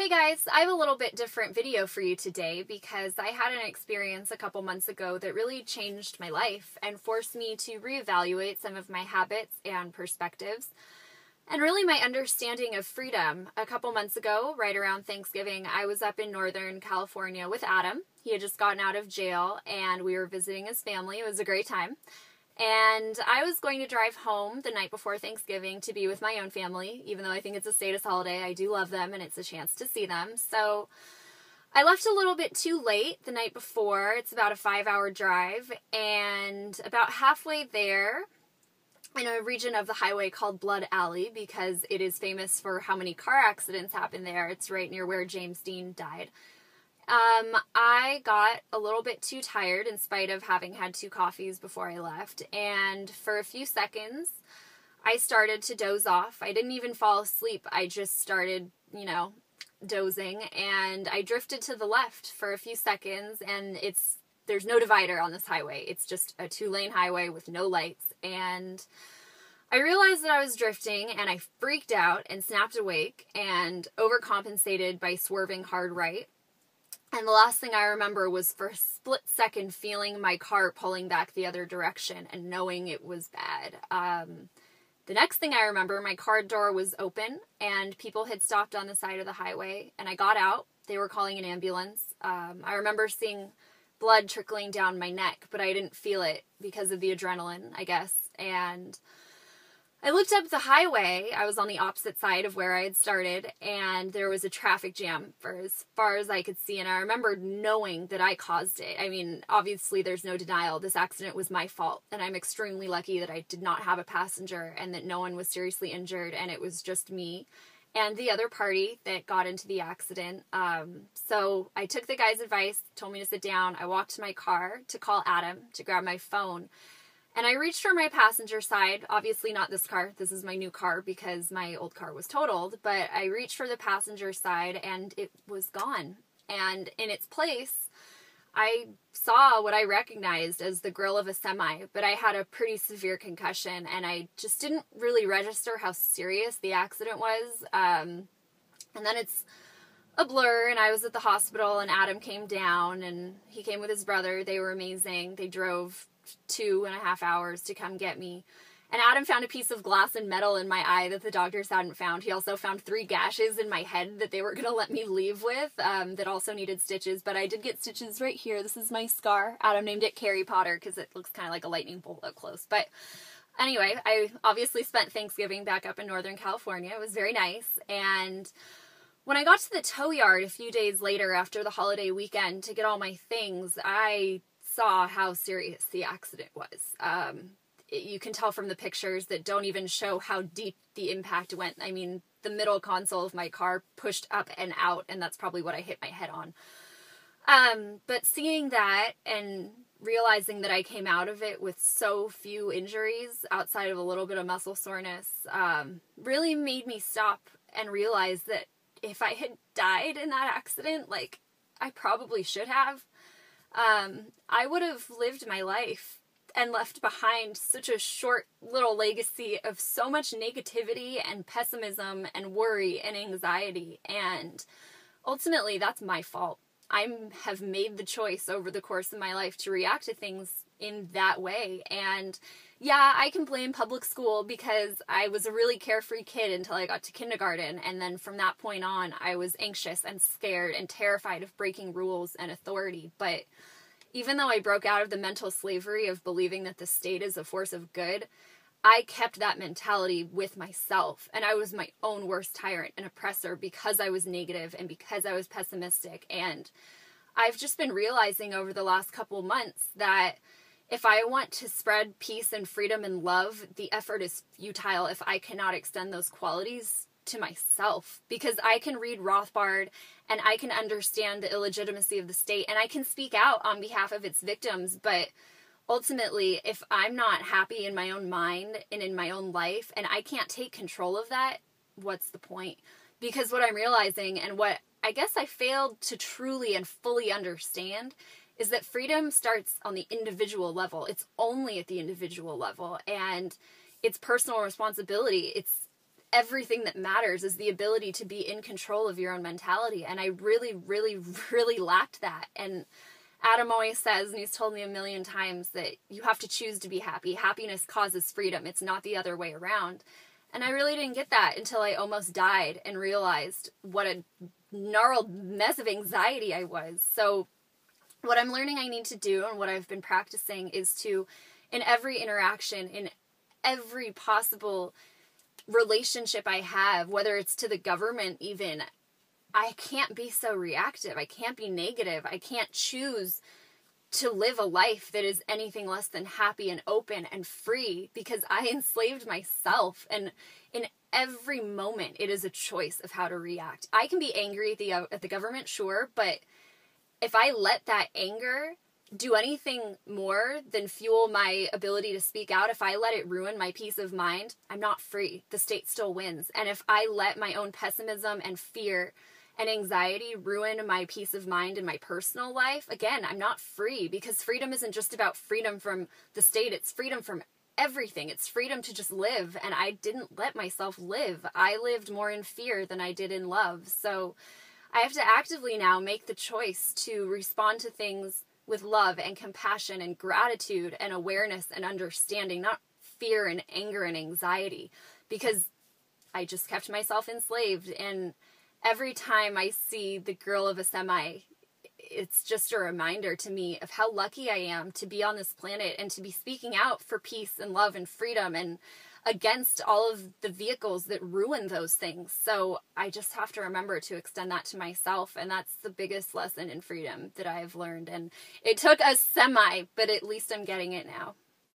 Hey guys, I have a little bit different video for you today because I had an experience a couple months ago that really changed my life and forced me to reevaluate some of my habits and perspectives and really my understanding of freedom. A couple months ago, right around Thanksgiving, I was up in Northern California with Adam. He had just gotten out of jail and we were visiting his family. It was a great time. And I was going to drive home the night before Thanksgiving to be with my own family, even though I think it's a status holiday. I do love them and it's a chance to see them. So I left a little bit too late the night before. It's about a 5-hour drive, and about halfway there, in a region of the highway called Blood Alley, because it is famous for how many car accidents happen there. It's right near where James Dean died. I got a little bit too tired in spite of having had 2 coffees before I left, and for a few seconds I started to doze off. I didn't even fall asleep. I just started, dozing, and I drifted to the left for a few seconds, and there's no divider on this highway. It's just a 2-lane highway with no lights, and I realized that I was drifting, and I freaked out and snapped awake and overcompensated by swerving hard right. And the last thing I remember was for a split second feeling my car pulling back the other direction and knowing it was bad. The next thing I remember, my car door was open and people had stopped on the side of the highway, and I got out. They were calling an ambulance. I remember seeing blood trickling down my neck, but I didn't feel it because of the adrenaline, I guess. And I looked up the highway. I was on the opposite side of where I had started, and there was a traffic jam for as far as I could see, and I remember knowing that I caused it. I mean, obviously there's no denial. This accident was my fault, and I'm extremely lucky that I did not have a passenger and that no one was seriously injured, and it was just me and the other party that got into the accident. So I took the guy's advice, told me to sit down. I walked to my car to call Adam to grab my phone. And I reached for my passenger side, obviously not this car. This is my new car because my old car was totaled. But I reached for the passenger side and it was gone. And in its place, I saw what I recognized as the grill of a semi. But I had a pretty severe concussion and I just didn't really register how serious the accident was. And then it's a blur, and I was at the hospital, and Adam came down, and he came with his brother. They were amazing. They drove 2.5 hours to come get me. And Adam found a piece of glass and metal in my eye that the doctors hadn't found. He also found 3 gashes in my head that they were going to let me leave with, that also needed stitches. But I did get stitches right here. This is my scar. Adam named it Carrie Potter because it looks kind of like a lightning bolt up close. But anyway, I obviously spent Thanksgiving back up in Northern California. It was very nice. And when I got to the tow yard a few days later after the holiday weekend to get all my things, I saw how serious the accident was. You can tell from the pictures that don't even show how deep the impact went. I mean, the middle console of my car pushed up and out, and that's probably what I hit my head on. But seeing that and realizing that I came out of it with so few injuries outside of a little bit of muscle soreness really made me stop and realize that if I had died in that accident, like I probably should have, I would have lived my life and left behind such a short little legacy of so much negativity and pessimism and worry and anxiety. And ultimately, that's my fault. I have made the choice over the course of my life to react to things in that way. And yeah, I can blame public school because I was a really carefree kid until I got to kindergarten. And then from that point on, I was anxious and scared and terrified of breaking rules and authority. But even though I broke out of the mental slavery of believing that the state is a force of good, I kept that mentality with myself. And I was my own worst tyrant and oppressor because I was negative and because I was pessimistic. And I've just been realizing over the last couple months that if I want to spread peace and freedom and love, the effort is futile if I cannot extend those qualities to myself. Because I can read Rothbard and I can understand the illegitimacy of the state and I can speak out on behalf of its victims. But ultimately, if I'm not happy in my own mind and in my own life and I can't take control of that, what's the point? Because what I'm realizing and what I guess I failed to truly and fully understand is that freedom starts on the individual level. It's only at the individual level, and it's personal responsibility. It's everything that matters is the ability to be in control of your own mentality. And I really, really, really lacked that. And Adam always says, and he's told me a million times, that you have to choose to be happy. Happiness causes freedom. It's not the other way around. And I really didn't get that until I almost died and realized what a gnarled mess of anxiety I was. So what I'm learning I need to do, and what I've been practicing, is to, in every interaction, in every possible relationship I have, whether it's to the government even, I can't be so reactive. I can't be negative. I can't choose to live a life that is anything less than happy and open and free, because I enslaved myself. And in every moment, it is a choice of how to react. I can be angry at the government, sure, but if I let that anger do anything more than fuel my ability to speak out, if I let it ruin my peace of mind, I'm not free. The state still wins. And if I let my own pessimism and fear and anxiety ruin my peace of mind in my personal life, again, I'm not free, because freedom isn't just about freedom from the state. It's freedom from everything. It's freedom to just live. And I didn't let myself live. I lived more in fear than I did in love. So I have to actively now make the choice to respond to things with love and compassion and gratitude and awareness and understanding, not fear and anger and anxiety, because I just kept myself enslaved. And every time I see the girl of a semi, it's just a reminder to me of how lucky I am to be on this planet and to be speaking out for peace and love and freedom and against all of the vehicles that ruin those things. So I just have to remember to extend that to myself. And that's the biggest lesson in freedom that I've learned. And it took a semi, but at least I'm getting it now.